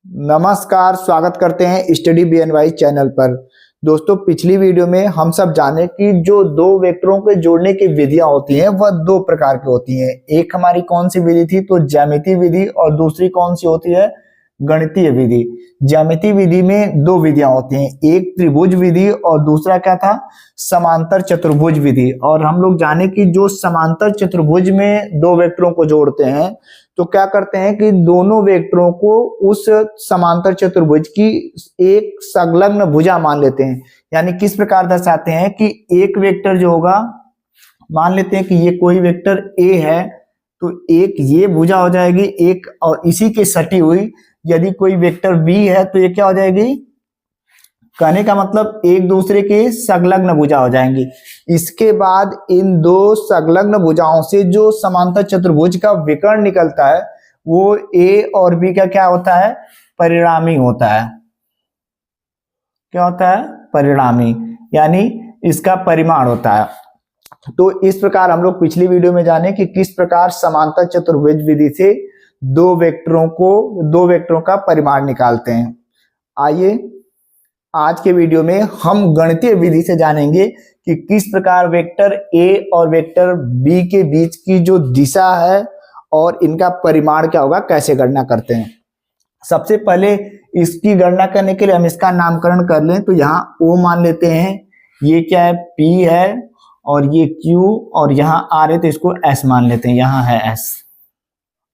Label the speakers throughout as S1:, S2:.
S1: नमस्कार, स्वागत करते हैं स्टडी बीएनवाई चैनल पर। दोस्तों, पिछली वीडियो में हम सब जाने कि जो दो वेक्टरों के जोड़ने की विधियां होती हैं वह दो प्रकार की होती हैं। एक हमारी कौन सी विधि थी? तो ज्यामितीय विधि। और दूसरी कौन सी होती है? गणितीय विधि। ज्यामितीय विधि में दो विधियां होती हैं, एक त्रिभुज विधि और दूसरा क्या था? समांतर चतुर्भुज विधि। और हम लोग जाने कि जो समांतर चतुर्भुज में दो वेक्टरों को जोड़ते हैं तो क्या करते हैं कि दोनों वेक्टरों को उस समांतर चतुर्भुज की एक संलग्न भुजा मान लेते हैं। यानी किस प्रकार दर्शाते हैं कि एक वेक्टर जो होगा, मान लेते हैं कि ये कोई वेक्टर ए है तो एक ये भुजा हो जाएगी एक, और इसी के सटी हुई यदि कोई वेक्टर बी है तो ये क्या हो जाएगी? कहने का मतलब एक दूसरे के संलग्न भुजा हो जाएंगी। इसके बाद इन दो संलग्न भुजाओं से जो समांतर चतुर्भुज का विकर्ण निकलता है वो ए और बी का क्या होता है? परिणामी होता है। क्या होता है? परिणामी, यानी इसका परिमाण होता है। तो इस प्रकार हम लोग पिछली वीडियो में जाने कि किस प्रकार समांतर चतुर्भुज विधि से दो वेक्टरों का परिमाण निकालते हैं। आइए आज के वीडियो में हम गणितीय विधि से जानेंगे कि किस प्रकार वेक्टर ए और वेक्टर बी के बीच की जो दिशा है और इनका परिमाण क्या होगा, कैसे गणना करते हैं। सबसे पहले इसकी गणना करने के लिए हम इसका नामकरण कर लें। तो यहाँ O मान लेते हैं, ये क्या है? P है, और ये Q, और यहाँ R है तो इसको S मान लेते हैं, यहाँ है S।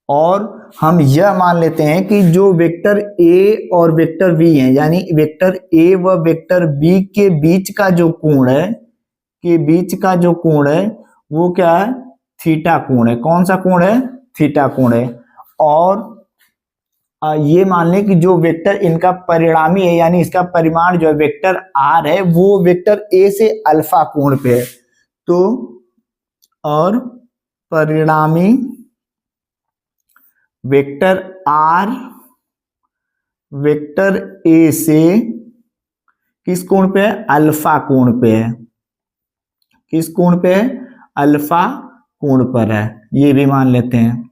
S1: और हम यह मान लेते हैं कि जो वेक्टर A और वेक्टर B है, यानी वेक्टर A व वेक्टर B के बीच का जो कोण है वो क्या है? थीटा कोण है। कौन सा कोण है? थीटा कोण है। और ये मान लें कि जो वेक्टर इनका परिणामी है, यानी इसका परिमाण जो है वेक्टर R है, वो वेक्टर A से अल्फा कोण पे है। तो और परिणामी वेक्टर R वेक्टर A से किस कोण पे है? अल्फा कोण पे है। किस कोण पे है? अल्फा कोण पर है। ये भी मान लेते हैं।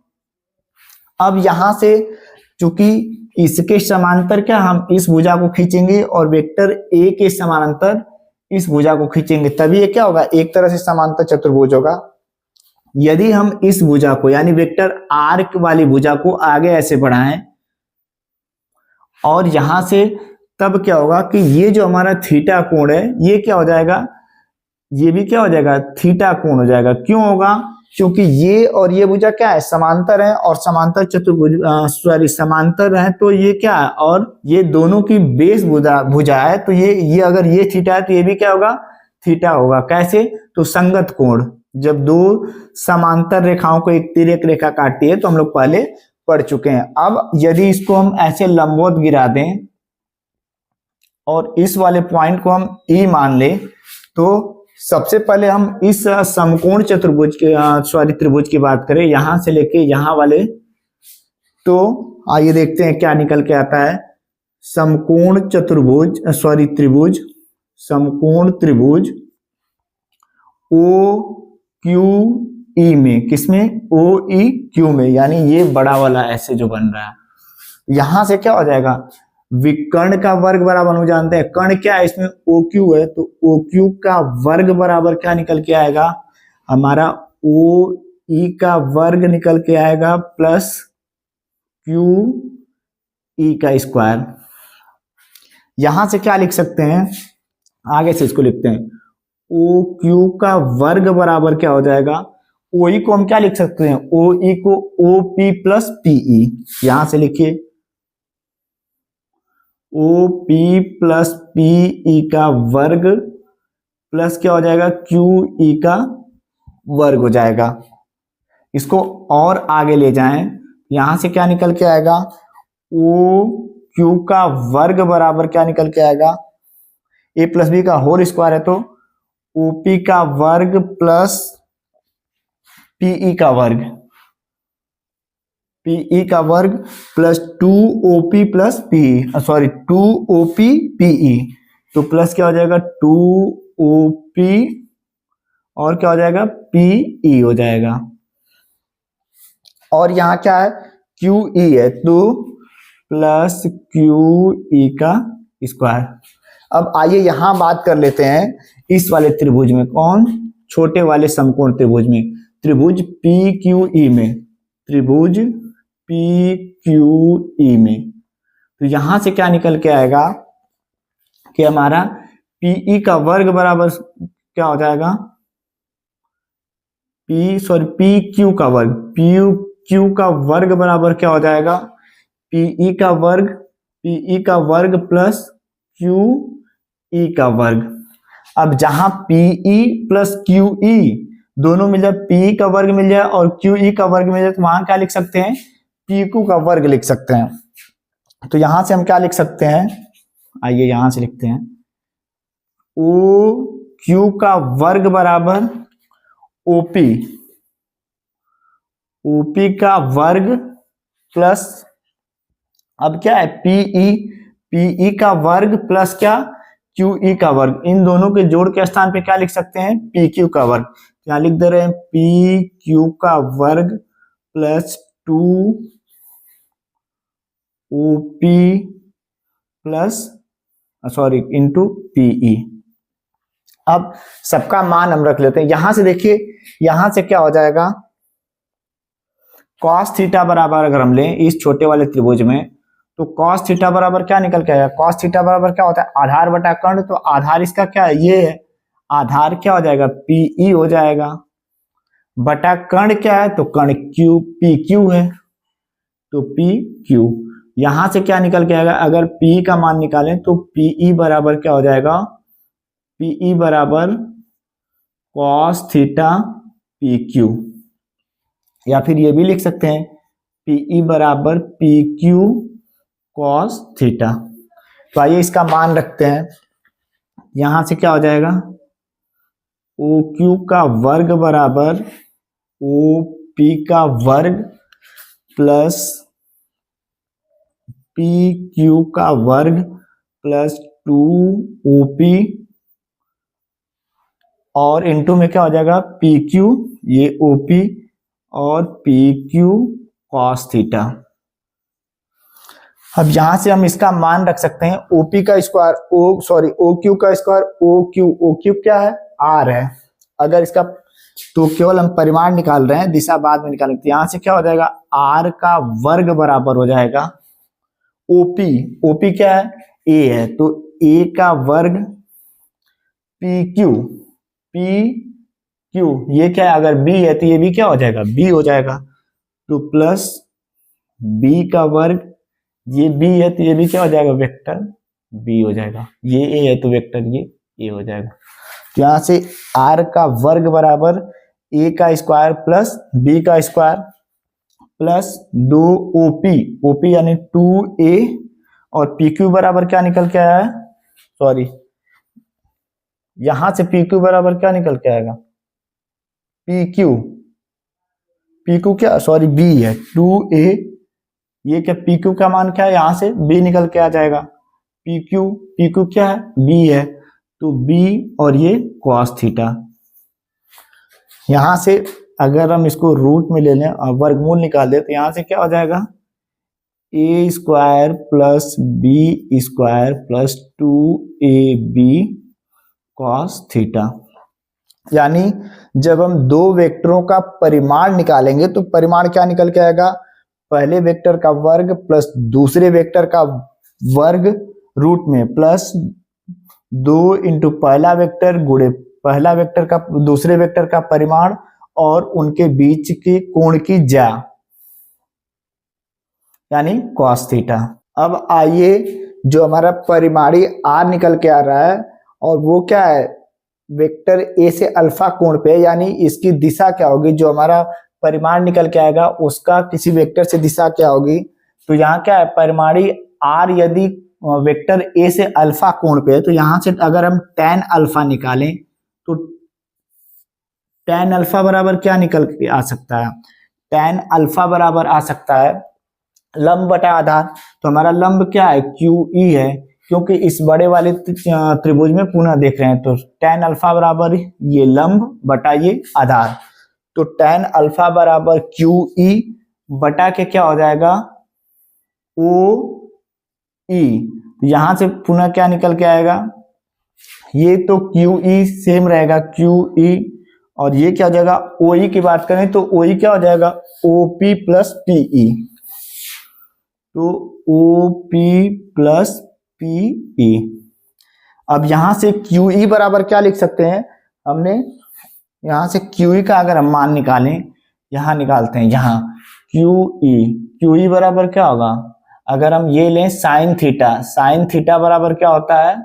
S1: अब यहां से चूंकि इसके समांतर क्या हम इस भुजा को खींचेंगे और वेक्टर A के समानांतर इस भुजा को खींचेंगे, तभी ये क्या होगा? एक तरह से समांतर चतुर्भुज होगा। यदि हम इस भुजा को, यानी वेक्टर R वाली भुजा को आगे ऐसे बढ़ाएं और यहां से, तब क्या होगा कि ये जो हमारा थीटा कोण है ये क्या हो जाएगा? ये भी क्या हो जाएगा? थीटा कोण हो जाएगा। क्यों होगा? क्योंकि ये और ये भुजा क्या है? समांतर है, और समांतर चतुर्भुज समांतर है तो ये क्या है? और ये दोनों की बेस भुजा है तो ये अगर ये थीटा है तो ये भी क्या होगा? थीटा होगा। कैसे? तो संगत कोण, जब दो समांतर रेखाओं को एक तिर्यक रेखा काटती है, तो हम लोग पहले पढ़ चुके हैं। अब यदि इसको हम ऐसे लंबवत गिरा दें और इस वाले पॉइंट को हम E मान ले, तो सबसे पहले हम इस समकोण त्रिभुज की बात करें, यहां से लेके यहां वाले, तो आइए देखते हैं क्या निकल के आता है। समकोण त्रिभुज OQE में, किसमें? OEQ में, यानी ये बड़ा वाला ऐसे जो बन रहा है, यहां से क्या हो जाएगा? विकर्ण का वर्ग बराबर, हम जानते हैं कर्ण क्या है, इसमें OQ है, तो OQ का वर्ग बराबर क्या निकल के आएगा? हमारा OE का वर्ग निकल के आएगा प्लस QE का स्क्वायर। यहां से क्या लिख सकते हैं? आगे से इसको लिखते हैं, OQ का वर्ग बराबर क्या हो जाएगा? OE को हम क्या लिख सकते हैं? OE को OP प्लस PE, यहां से लिखिए OP प्लस PE का वर्ग प्लस क्या हो जाएगा? QE का वर्ग हो जाएगा। इसको और आगे ले जाएं, यहां से क्या निकल के आएगा? OQ का वर्ग बराबर क्या निकल के आएगा? A प्लस बी का होल स्क्वायर है, तो OP का वर्ग प्लस PE का वर्ग, PE का वर्ग plus 2OP plus PE, 2OP PE, तो प्लस क्या हो जाएगा? 2OP और क्या हो जाएगा? PE हो जाएगा। और यहाँ क्या है? QE है, तो प्लस क्यू ई का स्क्वायर। अब आइए यहां बात कर लेते हैं इस वाले त्रिभुज में, कौन, छोटे वाले समकोण त्रिभुज में, त्रिभुज पी क्यू ई में, त्रिभुज पी क्यू ई में। तो यहां से क्या निकल के आएगा कि हमारा पीई का वर्ग बराबर क्या हो जाएगा, पी क्यू का वर्ग, पी क्यू का वर्ग बराबर क्या हो जाएगा, पीई का वर्ग प्लस क्यू ई का वर्ग। अब जहां पीई प्लस क्यू ई दोनों मिल जाए, पीई का वर्ग मिल जाए और क्यू ई का वर्ग मिल जाए, तो वहां क्या लिख सकते हैं, पी क्यू का वर्ग लिख सकते हैं। तो यहां से हम क्या लिख सकते हैं, आइए यहां से लिखते हैं, ओ क्यू का वर्ग बराबर ओपी, ओपी का वर्ग प्लस, अब क्या है, पीई का वर्ग प्लस क्या, क्यू ई का वर्ग। इन दोनों के जोड़ के स्थान पे क्या लिख सकते हैं, पी क्यू का वर्ग। क्या लिख दे रहे हैं, पी क्यू का वर्ग plus 2 OP plus sorry into PE. अब सबका मान हम रख लेते हैं। यहां से देखिए, यहां से क्या हो जाएगा, कॉस थीटा बराबर अगर हम लें इस छोटे वाले त्रिभुज में, तो कॉस थीटा बराबर क्या निकल के आएगा, कॉस थीटा बराबर क्या होता है, आधार बटा कर्ण। तो आधार इसका क्या है, ये है, आधार क्या हो जाएगा, पीई हो जाएगा, बटा कर्ण क्या है, तो कर्ण क्यू, पी क्यू है, तो पी क्यू। यहां से क्या निकल के आएगा, अगर पी का मान निकालें तो पीई बराबर क्या हो जाएगा, पीई बराबर कॉस थीटा पी क्यू, या फिर ये भी लिख सकते हैं पीई बराबर पी क्यू कॉस थीटा। तो आइए इसका मान रखते हैं। यहां से क्या हो जाएगा, ओ क्यू का वर्ग बराबर ओ पी का वर्ग प्लस पी क्यू का वर्ग प्लस 2 ओपी, और इनटू में क्या हो जाएगा, पी क्यू, ये ओपी और पी क्यू कॉस थीटा। अब यहां से हम इसका मान रख सकते हैं, ओपी का स्क्वायर, ओ क्यू का स्क्वायर, ओ क्यू क्या है, आर है। अगर इसका, तो केवल हम परिमाण निकाल रहे हैं, दिशा बाद में निकालेंगे। तो यहां से क्या हो जाएगा, आर का वर्ग बराबर हो जाएगा ओपी, ओपी क्या है, ए है, तो ए का वर्ग पी क्यू, ये क्या है, अगर बी है तो ये भी क्या हो जाएगा, बी हो जाएगा, तो प्लस बी का वर्ग, ये बी है तो ये भी क्या हो जाएगा, वेक्टर बी हो जाएगा, ये ए है तो वेक्टर ये ए हो जाएगा। तो यहां से आर का वर्ग बराबर ए का स्क्वायर प्लस बी का स्क्वायर प्लस 2 ओपी यानी 2a, और पी क्यू बराबर क्या निकल के आया है, सॉरी यहां से पी क्यू बराबर क्या निकल के आएगा, पी क्यू क्या, सॉरी बी है 2a, ये क्या, पी क्यू का मान क्या है, यहां से बी निकल के आ जाएगा, पी क्यू क्या है, बी है, तो बी और ये कॉस थीटा। यहां से अगर हम इसको रूट में ले लें और वर्गमूल निकाल दें, तो यहां से क्या हो जाएगा, a square plus b square plus 2ab cos theta. यानी जब हम दो वेक्टरों का परिमाण निकालेंगे तो परिमाण क्या निकल के आएगा, पहले वेक्टर का वर्ग प्लस दूसरे वेक्टर का वर्ग रूट में प्लस 2 इंटू पहला वेक्टर गुणे पहला वेक्टर का दूसरे वेक्टर का परिमाण और उनके बीच के कोण की ज्या, यानी कॉस थीटा। अब आइए जो हमारा परिमाणी आर निकल के आ रहा है, और वो क्या है, वेक्टर ए से अल्फा कोण पे, यानी इसकी दिशा क्या होगी, जो हमारा परिमाण निकल के आएगा उसका किसी वेक्टर से दिशा क्या होगी। तो यहाँ क्या है, परिमाणी आर यदि वेक्टर ए से अल्फा कोण पे है, तो यहां से अगर हम tan अल्फा निकालें तो tan अल्फा बराबर क्या निकल के आ सकता है, tan अल्फा बराबर आ सकता है लंब बटा आधार। तो हमारा लंब क्या है, QE है, क्योंकि इस बड़े वाले त्रिभुज में पुनः देख रहे हैं, तो tan अल्फा बराबर ये लंब बटा ये आधार, तो tan अल्फा बराबर QE बटा के क्या हो जाएगा, O ई, यहां से पुनः क्या निकल के आएगा, ये तो क्यू ई सेम रहेगा, क्यू ई, और ये क्या हो जाएगा, ओ ई की बात करें तो ओ ई क्या हो जाएगा, ओ पी प्लस पीई, तो ओ पी प्लस पीई। अब यहां से क्यू ई बराबर क्या लिख सकते हैं, हमने यहां से क्यू ई का अगर हम मान निकालें, यहां निकालते हैं, यहां क्यू ई बराबर क्या होगा, अगर हम ये लें साइन थीटा बराबर क्या होता है,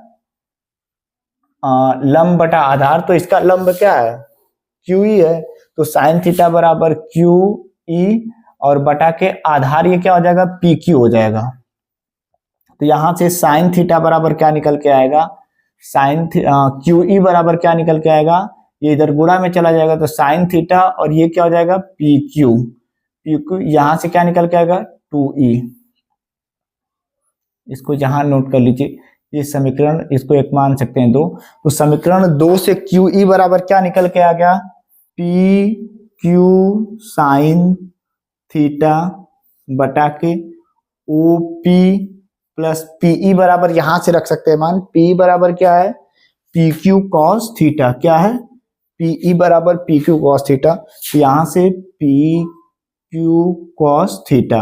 S1: लंब बटा आधार, तो इसका लंब क्या है, क्यू ई है, तो साइन थीटा बराबर क्यू ई और बटा के आधार ये क्या हो जाएगा, पी क्यू हो जाएगा। तो यहां से साइन थीटा बराबर क्या निकल के आएगा, क्यू ई बराबर क्या निकल के आएगा, ये इधर गुणा में चला जाएगा, तो साइन थीटा और ये क्या हो जाएगा, पी क्यू, यहां से क्या निकल के आएगा, 2e। इसको यहां नोट कर लीजिए, ये समीकरण, इसको एक मान सकते हैं 2, तो समीकरण 2 से क्यू ई बराबर क्या निकल के आ गया, पी क्यू साइन थीटा बटा के ओ पी प्लस पीई बराबर, यहां से रख सकते हैं मान, पी बराबर क्या है, पी क्यू कॉस थीटा, क्या है, पीई बराबर पी क्यू कॉस थीटा, तो यहां से पी क्यू कॉस थीटा।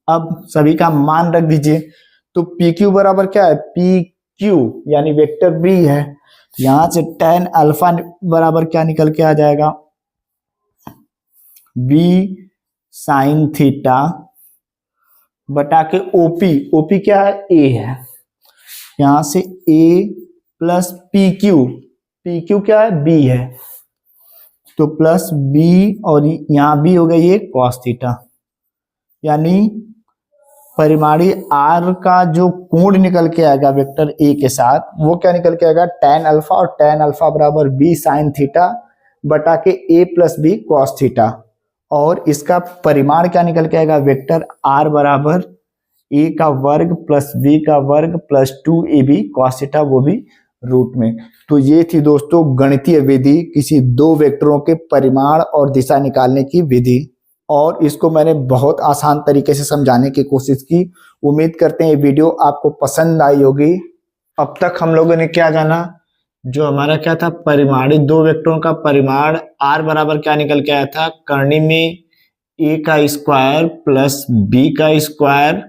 S1: अब सभी का मान रख दीजिए, तो पी क्यू बराबर क्या है, पी क्यू यानी वेक्टर बी है, तो यहां से tan अल्फा बराबर क्या निकल के आ जाएगा, बी साइन थीटा बटा के ओपी क्या है, ए है, यहां से ए प्लस पी क्यू क्या है, बी है, तो प्लस बी और यहां बी हो गया ये कॉस थीटा, यानी परिमाणी आर का जो कोण निकल के आएगा वेक्टर ए के साथ, वो क्या निकल के आएगा, tan अल्फा, और tan अल्फा बराबर बी साइन थीटा बटा के ए प्लस बी कॉस थीटा, और इसका परिमाण क्या निकल के आएगा, वेक्टर आर बराबर ए का वर्ग प्लस बी का वर्ग प्लस 2ab कॉस थीटा, वो भी रूट में। तो ये थी दोस्तों गणितीय विधि, किसी दो वेक्टरों के परिमाण और दिशा निकालने की विधि, और इसको मैंने बहुत आसान तरीके से समझाने की कोशिश की। उम्मीद करते हैं ये वीडियो आपको पसंद आई होगी। अब तक हम लोगों ने क्या जाना, जो हमारा क्या था, परिमाणी दो वेक्टरों का परिमाण r बराबर क्या निकल के आया था, करनी में a का स्क्वायर प्लस b का स्क्वायर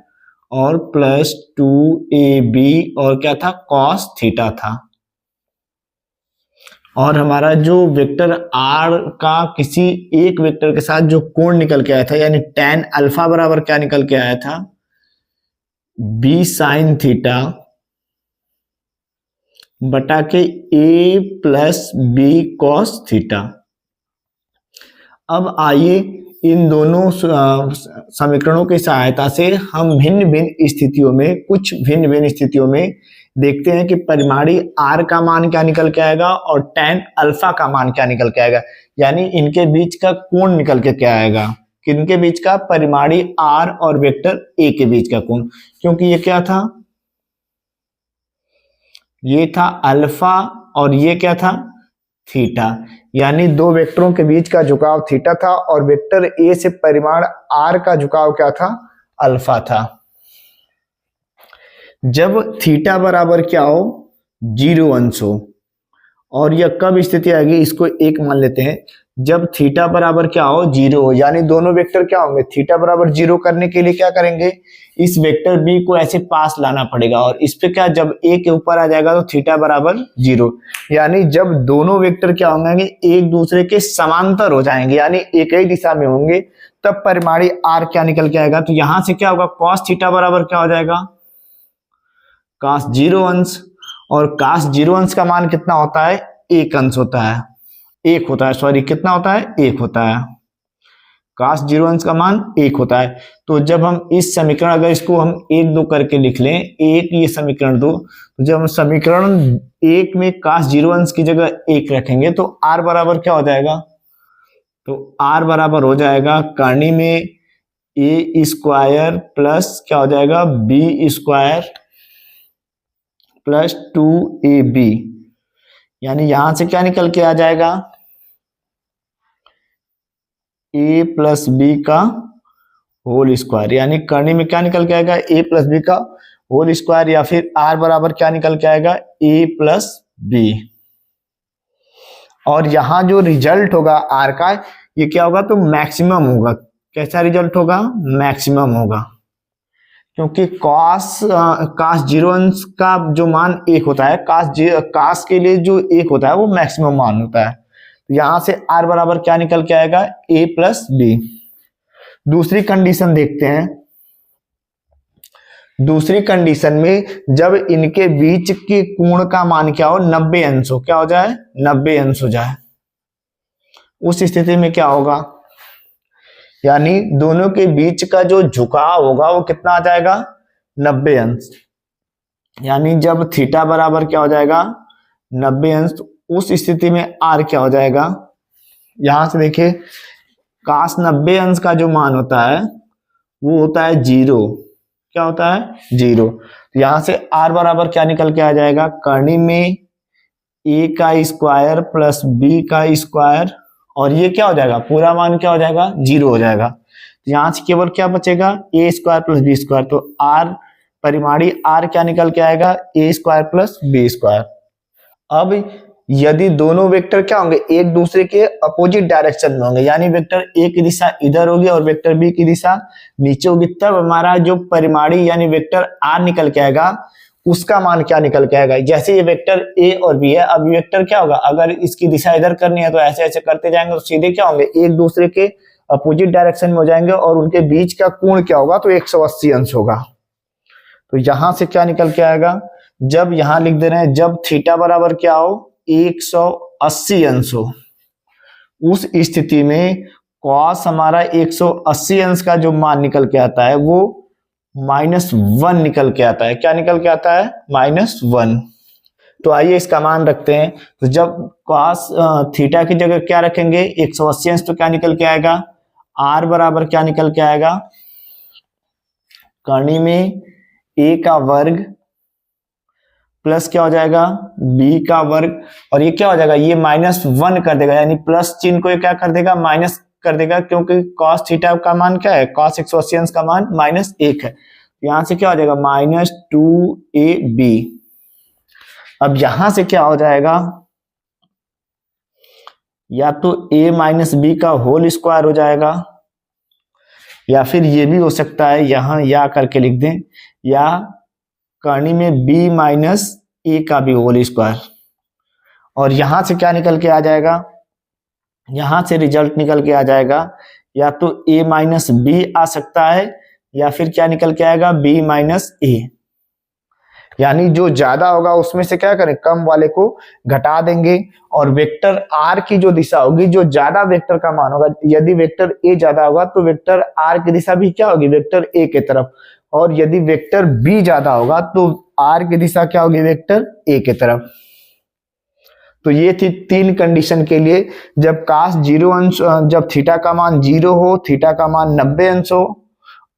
S1: और प्लस 2ab और क्या था, कॉस थीटा था। और हमारा जो वेक्टर r का किसी एक वेक्टर के साथ जो कोण निकल के आया था, यानी tan अल्फा बराबर क्या निकल के आया था, b साइन थीटा बटा के a plus B cos theta. अब आइए इन दोनों समीकरणों की सहायता से हम भिन्न भिन्न स्थितियों में देखते हैं कि परिमाणी r का मान क्या निकल के आएगा और tan अल्फा का मान क्या निकल के आएगा, यानी इनके बीच का कोण निकल के क्या आएगा, किनके बीच का, परिमाणी r और वेक्टर a के बीच का कोण, क्योंकि ये क्या था, ये था अल्फा और ये क्या था, थीटा, यानी दो वेक्टरों के बीच का झुकाव थीटा था और वेक्टर ए से परिमाण r का झुकाव क्या था, अल्फा था। जब थीटा बराबर क्या हो, 0 अंश हो, और यह कब स्थिति आएगी, इसको एक मान लेते हैं, जब थीटा बराबर क्या हो, 0 हो, यानी दोनों वेक्टर क्या होंगे, थीटा बराबर 0 करने के लिए क्या करेंगे, इस वेक्टर बी को ऐसे पास लाना पड़ेगा, और इस पे क्या, जब ए के ऊपर आ जाएगा तो थीटा बराबर 0, यानी जब दोनों वेक्टर क्या होंगे, एक दूसरे के समांतर हो जाएंगे, यानी एक ही दिशा में होंगे, तब परिमाणी आर क्या निकल के आएगा, तो यहां से क्या होगा, कॉस थीटा बराबर क्या हो जाएगा, cos 0 अंश, और cos 0 अंश का मान कितना होता है, 1 अंश होता है, 1 होता है, सॉरी कितना होता है, 1 होता है, cos 0 अंश का मान 1 होता है। तो जब हम इस समीकरण, अगर इसको हम 1 2 करके लिख लें, एक ये समीकरण 2, तो जब हम समीकरण 1 में cos 0 अंश की जगह 1 रखेंगे तो r बराबर क्या हो जाएगा, तो r बराबर हो जाएगा करनी में a स्क्वायर प्लस क्या हो जाएगा, b स्क्वायर प्लस 2ab, यानी यहां से क्या निकल के आ जाएगा, a प्लस बी का होल स्क्वायर, यानी करनी में क्या निकल के आएगा, a प्लस बी का होल स्क्वायर, या फिर r बराबर क्या निकल के आएगा a प्लस बी। और यहां जो रिजल्ट होगा r का, ये क्या होगा तो मैक्सिमम होगा। कैसा रिजल्ट होगा? मैक्सिमम होगा, क्योंकि cos जीरो अंश का जो मान 1 होता है, cos के लिए जो 1 होता है वो मैक्सिमम मान होता है। तो यहां से r बराबर क्या निकल के आएगा a प्लस बी। दूसरी कंडीशन देखते हैं। दूसरी कंडीशन में जब इनके बीच के कोण का मान क्या हो, 90 अंश हो, क्या हो जाए 90 अंश हो जाए, उस स्थिति में क्या होगा, यानी दोनों के बीच का जो झुकाव होगा वो कितना आ जाएगा 90 अंश। यानी जब थीटा बराबर क्या हो जाएगा 90 अंश, तो उस स्थिति में r क्या हो जाएगा, यहां से देखिए cos 90 अंश का जो मान होता है वो होता है 0। क्या होता है 0। तो यहां से r बराबर क्या निकल के आ जाएगा, करनी में a का स्क्वायर प्लस b का स्क्वायर, और ये क्या हो जाएगा पूरा मान क्या हो जाएगा 0 हो जाएगा। तो यहां से केवल क्या बचेगा a square plus b square. तो r परिमाणी r क्या निकल के आएगा a square plus b square. अब यदि दोनों वेक्टर क्या होंगे एक दूसरे के अपोजिट डायरेक्शन में होंगे, यानी वेक्टर a की दिशा इधर होगी और वेक्टर b की दिशा नीचे होगी, तब हमारा जो परिमाणी यानी वेक्टर r निकल के आएगा उसका मान क्या निकल के आएगा। जैसे ये वेक्टर a और b है, अब वेक्टर क्या होगा, अगर इसकी दिशा इधर करनी है तो ऐसे ऐसे करते जाएंगे तो सीधे क्या होंगे एक दूसरे के अपोजिट डायरेक्शन में हो जाएंगे, और उनके बीच का कोण क्या होगा तो 180 अंश होगा। तो यहां से क्या निकल के आएगा, जब यहां लिख दे रहे हैं जब थीटा बराबर क्या हो 180 अंश हो, उस स्थिति में कॉस हमारा 180 अंश का जो मान निकल के आता है वो -1 निकल के आता है। क्या निकल के आता है -1। तो आइए इसका मान रखते हैं। तो जब कॉस थीटा की जगह क्या रखेंगे 180 अंश, तो क्या निकल के आएगा r बराबर क्या निकल के आएगा, करनी में a का वर्ग प्लस क्या हो जाएगा b का वर्ग, और ये क्या हो जाएगा ये -1 कर देगा, यानी प्लस चिन्ह को ये क्या कर देगा माइनस कर देगा, क्योंकि cos थीटा का मान क्या है cos 180 अंश का मान -1 है। यहां से क्या हो जाएगा -2ab। अब यहां से क्या हो जाएगा, या तो a माइनस बी का होल स्क्वायर हो जाएगा, या फिर ये भी हो सकता है यहां या करके लिख दें, या करनी में b माइनस ए का भी होल स्क्वायर। और यहां से क्या निकल के आ जाएगा, यहां से रिजल्ट निकल के आ जाएगा या तो a माइनस बी आ सकता है, या फिर क्या निकल के आएगा b माइनस ए। यानी जो ज्यादा होगा उसमें से क्या करें कम वाले को घटा देंगे, और वेक्टर r की जो दिशा होगी जो ज्यादा वेक्टर का मान होगा, यदि वेक्टर a ज्यादा होगा तो वेक्टर r की दिशा भी क्या होगी वेक्टर a के तरफ, और यदि वेक्टर b ज्यादा होगा तो r की दिशा क्या होगी वेक्टर a के तरफ। तो ये थी 3 कंडीशन के लिए, जब cos 0 अंश, जब थीटा का मान 0 हो, थीटा का मान 90 अंश हो,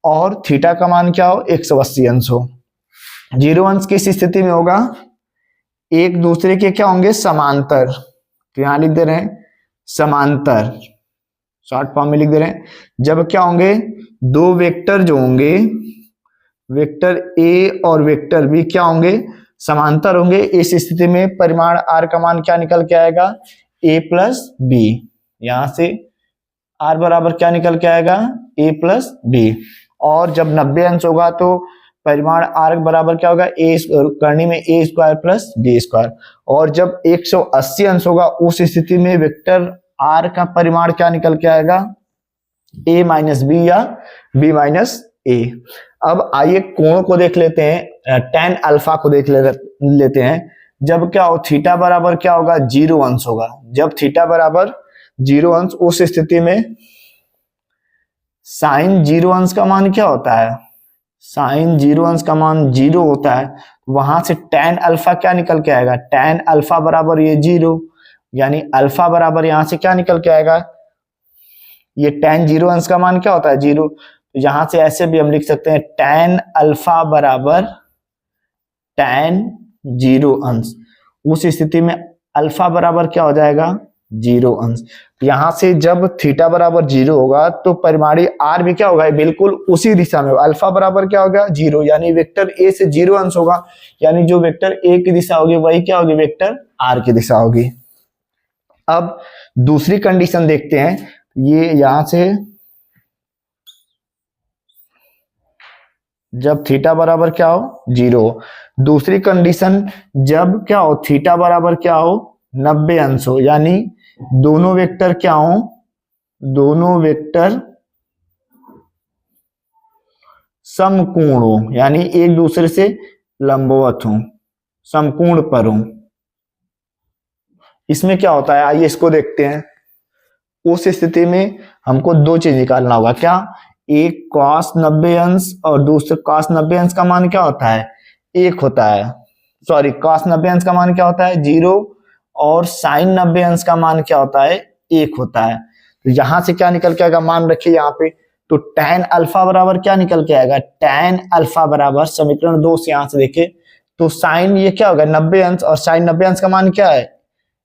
S1: और थीटा का मान क्या हो 180 अंश हो। 0 अंश किस स्थिति में होगा, एक दूसरे के क्या होंगे समांतर। तो यहां लिख दे रहे हैं समांतर, शॉर्ट फॉर्म में लिख दे रहे हैं, जब क्या होंगे दो वेक्टर जो होंगे वेक्टर a और वेक्टर b क्या होंगे समांतर होंगे, इस स्थिति में परिमाण r का मान क्या निकल के आएगा a प्लस बी। यहां से r बराबर क्या निकल के आएगा a प्लस बी। और जब 90 अंश होगा तो परिमाण r बराबर क्या होगा a करनी में a square plus b square. और जब 180 अंश होगा उस स्थिति में वेक्टर r का परिमाण क्या निकल के आएगा a माइनस बी या b माइनस ए। अब आइए कोण को देख लेते हैं, tan अल्फा को देख लेते हैं। जब क्या हो थीटा बराबर क्या होगा 0 अंश होगा, जब थीटा बराबर 0 अंश उस स्थिति में साइन 0 अंश का मान क्या होता है, साइन 0 अंश का मान 0 होता है। वहां से tan अल्फा क्या निकल के आएगा, tan अल्फा बराबर ये 0, यानी अल्फा बराबर यहां से क्या निकल के आएगा, ये tan 0 अंश का मान क्या होता है 0। तो यहां से ऐसे भी हम लिख सकते हैं tan अल्फा बराबर tan 0 अंश। उस स्थिति में अल्फा बराबर क्या हो जाएगा 0 अंश। यहां से जब थीटा बराबर 0 होगा तो परिमाणी r भी क्या होगा, बिल्कुल उसी दिशा में होगा। अल्फा बराबर क्या होगा, 0, यानी वेक्टर a से 0 अंश होगा, यानी जो वेक्टर a की दिशा होगी वही क्या होगी, वेक्टर r की दिशा होगी। अब दूसरी कंडीशन देखते हैं, ये यहां से जब थीटा बराबर क्या हो, 0। दूसरी कंडीशन जब क्या हो, थीटा बराबर क्या हो, 90 अंश हो, यानी दोनों वेक्टर क्या हो, दोनों वेक्टर समकोण हो, यानी एक दूसरे से लंबवत हो, समकोण पर हो। इसमें क्या होता है, आइए इसको देखते हैं। उस स्थिति में हमको दो चीज निकालना होगा, क्या, एक cos 90 अंश और दूसरे cos 90 अंश का मान क्या होता है, 1 होता है। सॉरी, cos 90 अंश का मान क्या होता है, 0, और sin 90 अंश का मान क्या होता है, 1 होता है। तो यहां से क्या निकल के आएगा, मान रखिए यहाँ पे, तो tan अल्फा बराबर क्या निकल के आएगा, tan अल्फा बराबर समीकरण 2 से यहां से देखे तो sin ये क्या होगा, 90 अंश, और sin 90 अंश का मान क्या है,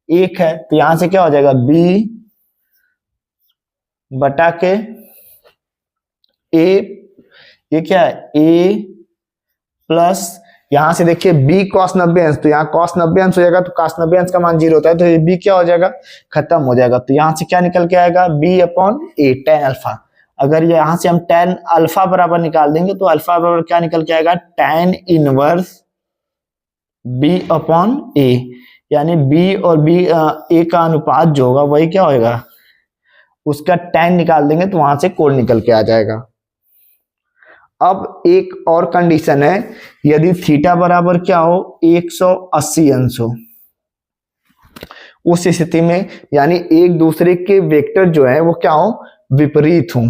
S1: 1 है। तो यहां से क्या हो जाएगा, b बटा के a, ये क्या है, a प्लस यहां से देखिए b cos 90 अंश, तो यहाँ cos 90 अंश हो जाएगा, तो cos 90 अंश का मान 0 होता है, तो ये b क्या हो जाएगा, खत्म हो जाएगा। तो यहां से क्या निकल के आएगा, b upon a tan alpha. अगर ये यहां से हम tan अल्फा बराबर निकाल देंगे तो अल्फा बराबर क्या निकल के आएगा, tan inverse b upon a, यानी b और b a का अनुपात जो होगा वही क्या होगा, उसका tan निकाल देंगे तो वहां से कोण निकल के आ जाएगा। अब एक और कंडीशन है, यदि थीटा बराबर क्या हो, 180 अंश हो, उस स्थिति में यानी एक दूसरे के वेक्टर जो है वो क्या हो, विपरीत हो,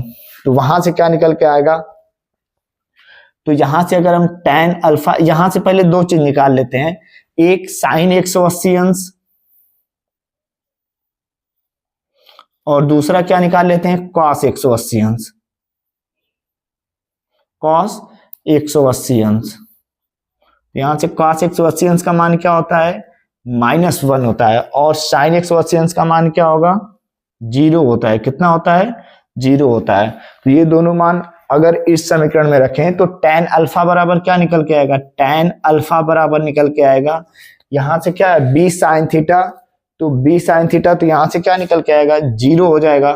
S1: तो वहां से क्या निकल के आएगा, तो यहां से अगर हम tan अल्फा, यहां से पहले दो चीज निकाल लेते हैं, एक sin 180 अंश और दूसरा क्या निकाल लेते हैं, cos 180 अंश, cos 180 अंश। यहां से cos 180 अंश का मान क्या होता है, -1 होता है, और sin 180 अंश का मान क्या होगा, 0 होता है। कितना होता है, 0 होता है। तो ये दोनों मान अगर इस समीकरण में रखें तो tan अल्फा बराबर क्या निकल के आएगा, tan अल्फा बराबर निकल के आएगा, यहां से क्या है, b sin थीटा, तो b sin थीटा, तो यहां से क्या निकल के आएगा, 0 हो जाएगा,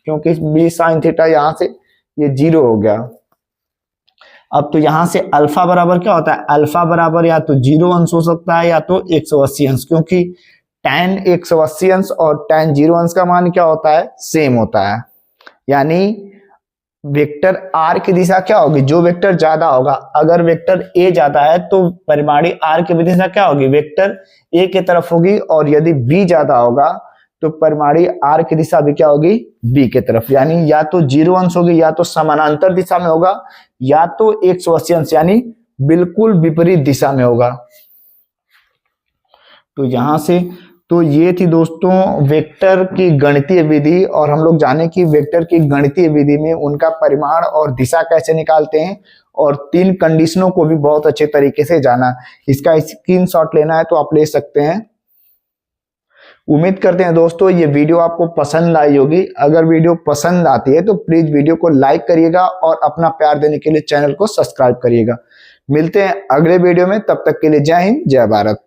S1: क्योंकि b sin थीटा यहां से ये 0 हो गया। अब तो यहां से अल्फा बराबर क्या होता है, अल्फा बराबर या तो 0 अंश हो सकता है या तो 180 अंश, क्योंकि tan 180 अंश और tan 0 अंश का मान क्या होता है, सेम होता है। यानी वेक्टर r की दिशा क्या होगी, जो वेक्टर ज्यादा होगा, अगर वेक्टर a ज्यादा है तो परिमाणी r की दिशा क्या होगी, वेक्टर a की तरफ होगी, और यदि b ज्यादा होगा तो परिमाणी r की दिशा भी क्या होगी, b की तरफ, यानी या तो 0 अंश होगी, या तो समानांतर दिशा में होगा, या तो 180 अंश यानी बिल्कुल विपरीत दिशा में होगा। तो यहां से तो ये थी दोस्तों वेक्टर की गणितीय विधि, और हम लोग जाने कि वेक्टर की गणितीय विधि में उनका परिमाण और दिशा कैसे निकालते हैं, और 3 कंडीशनों को भी बहुत अच्छे तरीके से जाना। इसका स्क्रीनशॉट लेना है तो आप ले सकते हैं। उम्मीद करते हैं दोस्तों ये वीडियो आपको पसंद आई होगी। अगर वीडियो पसंद आती है तो प्लीज वीडियो को लाइक करिएगा और अपना प्यार देने के लिए चैनल को सब्सक्राइब करिएगा। मिलते हैं अगले वीडियो में, तब तक के लिए जय हिंद, जय भारत।